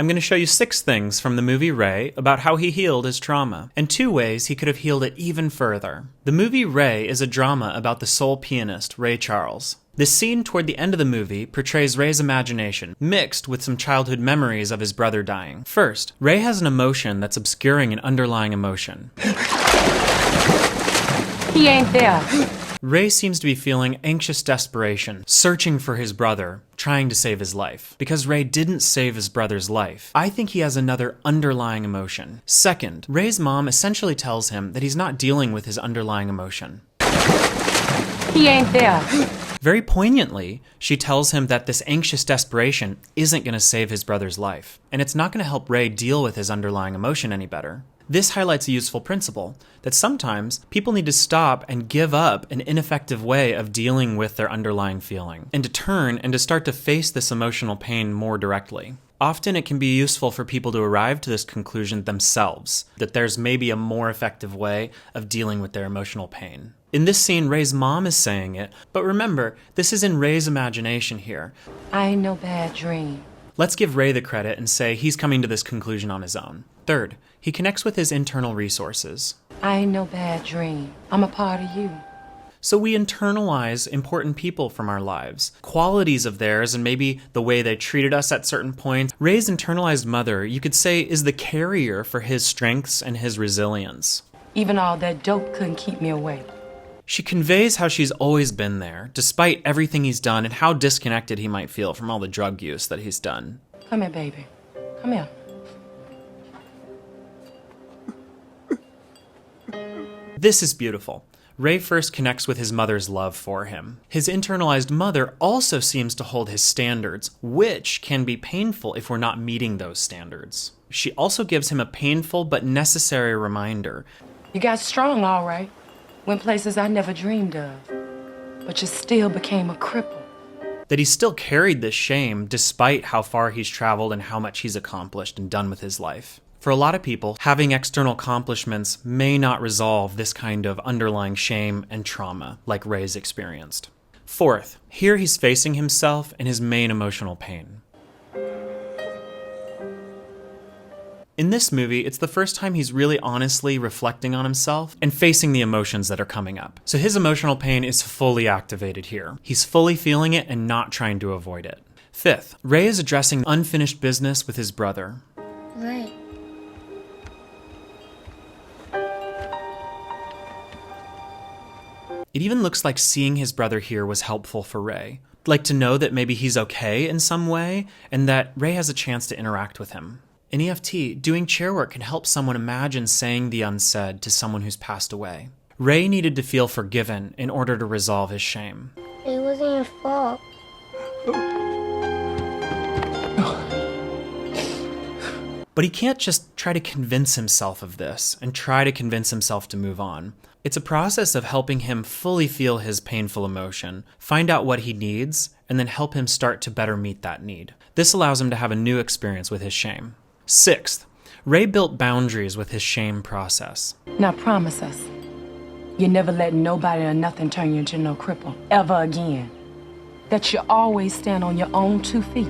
I'm going to show you 6 things from the movie Ray about how he healed his trauma, and 2 ways he could have healed it even further. The movie Ray is a drama about the soul pianist Ray Charles. This scene toward the end of the movie portrays Ray's imagination, mixed with some childhood memories of his brother dying. First, Ray has an emotion that's obscuring an underlying emotion. He ain't there. Ray seems to be feeling anxious desperation, searching for his brother, trying to save his life. Because Ray didn't save his brother's life, I think he has another underlying emotion. Second, Ray's mom essentially tells him that he's not dealing with his underlying emotion. He ain't there. Very poignantly, she tells him that this anxious desperation isn't going to save his brother's life, and it's not going to help Ray deal with his underlying emotion any better. This highlights a useful principle, that sometimes people need to stop and give up an ineffective way of dealing with their underlying feeling, and to turn and to start to face this emotional pain more directly. Often it can be useful for people to arrive to this conclusion themselves, that there's maybe a more effective way of dealing with their emotional pain. In this scene, Ray's mom is saying it, but remember, this is in Ray's imagination here. I ain't no bad dream. Let's give Ray the credit and say he's coming to this conclusion on his own. Third, he connects with his internal resources. I ain't no bad dream. I'm a part of you. So we internalize important people from our lives, qualities of theirs, and maybe the way they treated us at certain points. Ray's internalized mother, you could say, is the carrier for his strengths and his resilience. Even all that dope couldn't keep me away. She conveys how she's always been there, despite everything he's done and how disconnected he might feel from all the drug use that he's done. Come here, baby. Come here. This is beautiful. Ray first connects with his mother's love for him. His internalized mother also seems to hold his standards, which can be painful if we're not meeting those standards. She also gives him a painful but necessary reminder. You got strong, all right. Went places I never dreamed of. But you still became a cripple. That he still carried this shame despite how far he's traveled and how much he's accomplished and done with his life. For a lot of people, having external accomplishments may not resolve this kind of underlying shame and trauma like Ray's experienced. Fourth, here he's facing himself and his main emotional pain. In this movie, it's the first time he's really honestly reflecting on himself and facing the emotions that are coming up. So his emotional pain is fully activated here. He's fully feeling it and not trying to avoid it. Fifth, Ray is addressing unfinished business with his brother. Right. It even looks like seeing his brother here was helpful for Ray. Like to know that maybe he's okay in some way and that Ray has a chance to interact with him. In EFT, doing chair work can help someone imagine saying the unsaid to someone who's passed away. Ray needed to feel forgiven in order to resolve his shame. It wasn't your fault. But he can't just try to convince himself of this and try to convince himself to move on. It's a process of helping him fully feel his painful emotion, find out what he needs, and then help him start to better meet that need. This allows him to have a new experience with his shame. Sixth, Ray built boundaries with his shame process. Now promise us, you never let nobody or nothing turn you into no cripple, ever again. That you always stand on your own 2 feet.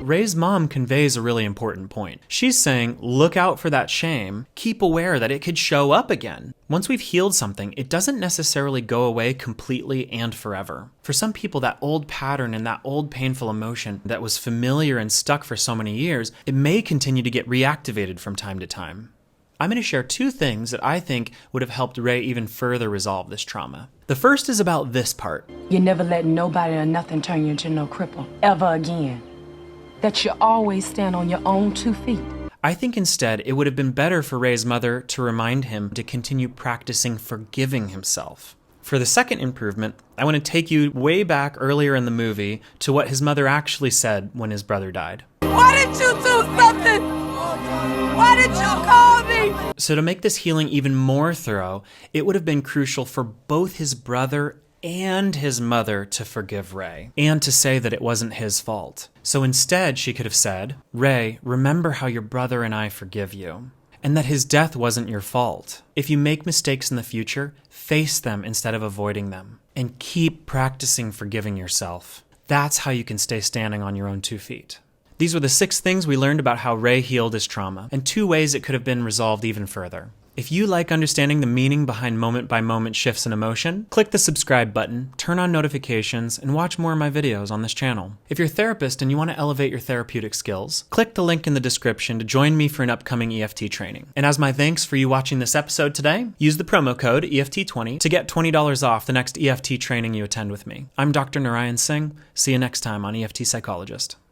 Ray's mom conveys a really important point. She's saying, look out for that shame, keep aware that it could show up again. Once we've healed something, it doesn't necessarily go away completely and forever. For some people, that old pattern and that old painful emotion that was familiar and stuck for so many years, it may continue to get reactivated from time to time. I'm going to share 2 things that I think would have helped Ray even further resolve this trauma. The first is about this part. You never let nobody or nothing turn you into no cripple, ever again. That you always stand on your own 2 feet. I think instead it would have been better for Ray's mother to remind him to continue practicing forgiving himself. For the second improvement, I want to take you way back earlier in the movie to what his mother actually said when his brother died. Why didn't you do something? Why did you call me? So to make this healing even more thorough, it would have been crucial for both his brother and his mother to forgive Ray, and to say that it wasn't his fault. So instead, she could have said, Ray, remember how your brother and I forgive you, and that his death wasn't your fault. If you make mistakes in the future, face them instead of avoiding them, and keep practicing forgiving yourself. That's how you can stay standing on your own 2 feet. These were the 6 things we learned about how Ray healed his trauma, and 2 ways it could have been resolved even further. If you like understanding the meaning behind moment-by-moment shifts in emotion, click the subscribe button, turn on notifications, and watch more of my videos on this channel. If you're a therapist and you want to elevate your therapeutic skills, click the link in the description to join me for an upcoming EFT training. And as my thanks for you watching this episode today, use the promo code EFT20 to get $20 off the next EFT training you attend with me. I'm Dr. Narayan Singh. See you next time on EFT Psychologist.